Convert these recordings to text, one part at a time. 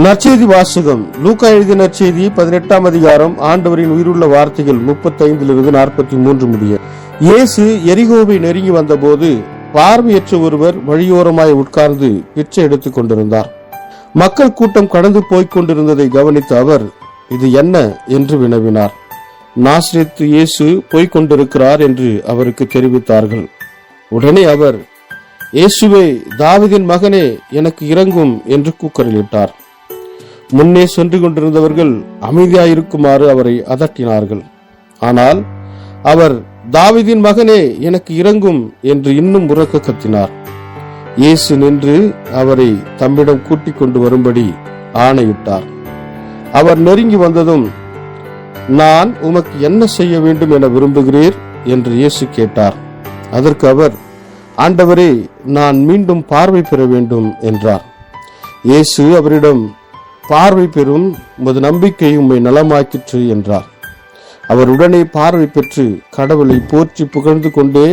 நற்செய்தி வாசகம். லூக்கா எழுதிய நற்செய்தி 18ஆம் அதிகாரம். ஆண்டவரின் உயிருள்ள வார்த்தைகள் 35 43 முடிய. இயேசு எரிகோவை நெருங்கி வந்தபோது பார்வையற்ற ஒருவர் வழியோரமாய் உட்கார்ந்து பிச்சை எடுத்துக் கொண்டிருந்தார். மக்கள் கூட்டம் கடந்து போய்க் கொண்டிருந்ததை கவனித்த அவர், இது என்ன என்று வினவினார். நாசரேத்து இயேசு போய்க் கொண்டிருக்கிறார் என்று அவருக்கு தெரிவித்தார்கள். உடனே அவர், இயேசுவே, தாவீதின் மகனே, எனக்கு இரங்கும் என்று கூக்குரலிட்டார். முன்னே சென்று கொண்டிருந்தவர்கள் அமைதியாயிருக்குமாறு அவரை அதட்டினார்கள். ஆனால் அவர், தாவீதின் மகனே, எனக்கு இரங்கும் என்று இன்னும் உரக்க கத்தினார். இயேசு நின்று அவரை தம்மிடம் கூட்டிக் கொண்டு வரும்படி ஆணையிட்டார். அவர் நெருங்கி வந்ததும், நான் உமக்கு என்ன செய்ய வேண்டும் என விரும்புகிறீர் என்று இயேசு கேட்டார். அதற்கு அவர், ஆண்டவரே, நான் மீண்டும் பார்வை பெற வேண்டும் என்றார். இயேசு அவரிடம், பார்வை பெறும், உமது நம்பிக்கை உம்மை நலமாக்கிற்று என்றார். அவர் உடனே பார்வை பெற்று கடவுளை போற்றி புகழ்ந்து கொண்டே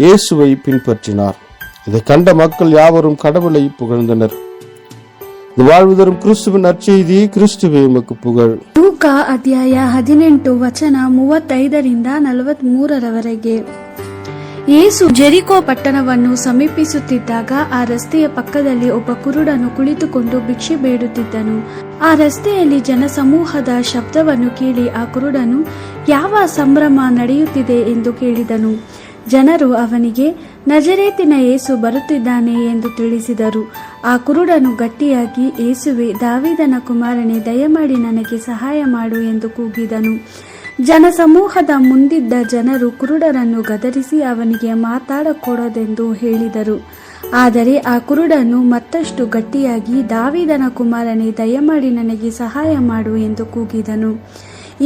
இயேசுவை பின்பற்றினார். இதை கண்ட மக்கள் யாவரும் கடவுளை புகழ்ந்தனர். இது வாழ்வு தரும் கிறிஸ்துவின் நற்செய்தி. கிறிஸ்துவே உமக்கு புகழ். ಲೂಕಾ ಅಧ್ಯಾಯ 18 ವಚನ 35ರಿಂದ 43ರವರೆಗೆ. ಯೇಸು ಜೆರಿಕೋ ಪಟ್ಟಣವನ್ನು ಸಮೀಪಿಸುತ್ತಿದ್ದಾಗ ಆ ರಸ್ತೆಯ ಪಕ್ಕದಲ್ಲಿ ಒಬ್ಬ ಕುರುಡನು ಕುಳಿತುಕೊಂಡು ಭಿಕ್ಷೆ ಬೇಡುತ್ತಿದ್ದನು. ಆ ರಸ್ತೆಯಲ್ಲಿ ಜನಸಮೂಹದ ಶಬ್ದವನ್ನು ಕೇಳಿ ಆ ಕುರುಡನು, ಯಾವ ಸಂಭ್ರಮ ನಡೆಯುತ್ತಿದೆ ಎಂದು ಕೇಳಿದನು. ಜನರು ಅವನಿಗೆ, ನಜರೇತಿನ ಯೇಸು ಬರುತ್ತಿದ್ದಾನೆ ಎಂದು ತಿಳಿಸಿದರು. ಆ ಕುರುಡನು ಗಟ್ಟಿಯಾಗಿ, ಯೇಸುವೆ, ದಾವೀದನ ಕುಮಾರನೇ, ದಯಮಾಡಿ ನನಗೆ ಸಹಾಯ ಮಾಡು ಎಂದು ಕೂಗಿದನು. ಜನಸಮೂಹದ ಮುಂದಿದ್ದ ಜನರು ಕುರುಡರನ್ನು ಗದರಿಸಿ ಅವನಿಗೆ ಮಾತಾಡಕೊಡದೆಂದು ಹೇಳಿದರು. ಆದರೆ ಆ ಕುರುಡನು ಮತ್ತಷ್ಟು ಗಟ್ಟಿಯಾಗಿ, ದಾವೀದನ ಕುಮಾರನೇ, ದಯಮಾಡಿ ನನಗೆ ಸಹಾಯ ಮಾಡು ಎಂದು ಕೂಗಿದನು.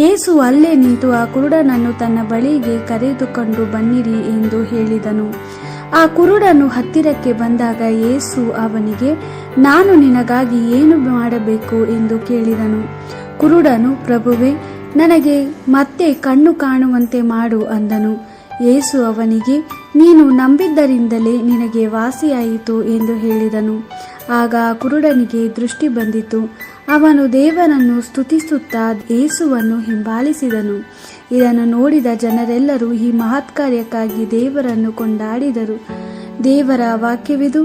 ಯೇಸು ಅಲ್ಲೇ ನಿಂತು ಆ ಕುರುಡನನ್ನು ತನ್ನ ಬಳಿಗೆ ಕರೆದುಕೊಂಡು ಬನ್ನಿರಿ ಎಂದು ಹೇಳಿದನು. ಆ ಕುರುಡನು ಹತ್ತಿರಕ್ಕೆ ಬಂದಾಗ ಯೇಸು ಅವನಿಗೆ, ನಾನು ನಿನಗಾಗಿ ಏನು ಮಾಡಬೇಕು ಎಂದು ಕೇಳಿದನು. ಕುರುಡನು, ಪ್ರಭುವೇ, ನನಗೆ ಮತ್ತೆ ಕಣ್ಣು ಕಾಣುವಂತೆ ಮಾಡು ಅಂದನು. ಯೇಸು ಅವನಿಗೆ, ನೀನು ನಂಬಿದ್ದರಿಂದಲೇ ನಿನಗೆ ವಾಸಿಯಾಯಿತು ಎಂದು ಹೇಳಿದನು. ಆಗ ಆ ಕುರುಡನಿಗೆ ದೃಷ್ಟಿ ಬಂದಿತು. ಅವನು ದೇವರನ್ನು ಸ್ತುತಿಸುತ್ತಾ ಯೇಸುವನ್ನು ಹಿಂಬಾಲಿಸಿದನು. ಇದನ್ನು ನೋಡಿದ ಜನರೆಲ್ಲರೂ ಈ ಮಹತ್ಕಾರ್ಯಕ್ಕಾಗಿ ದೇವರನ್ನು ಕೊಂಡಾಡಿದರು. ದೇವರ ವಾಕ್ಯವಿದು.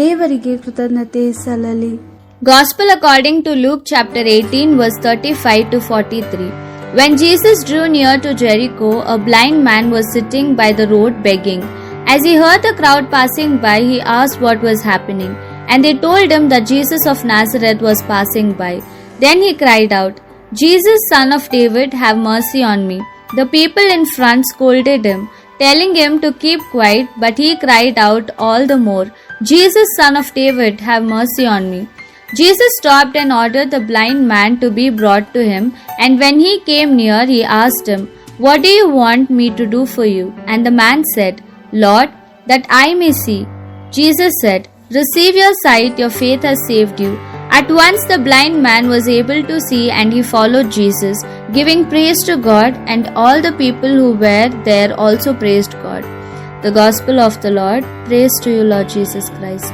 ದೇವರಿಗೆ ಕೃತಜ್ಞತೆ ಸಲ್ಲಲಿ. Gospel according to Luke chapter 18 verse 35 to 43. When Jesus drew near to Jericho, a blind man was sitting by the road begging. As he heard the crowd passing by, he asked what was happening, and they told him that Jesus of Nazareth was passing by. Then he cried out, Jesus, son of David, have mercy on me. The people in front scolded him, telling him to keep quiet, but he cried out all the more, Jesus, son of David, have mercy on me. Jesus stopped and ordered the blind man to be brought to him, and when he came near, he asked him, what do you want me to do for you? And the man said, Lord, that I may see. Jesus said, receive your sight, your faith has saved you. At once the blind man was able to see, and he followed Jesus, giving praise to God, and all the people who were there also praised God. The Gospel of the Lord. Praise to you, Lord Jesus Christ.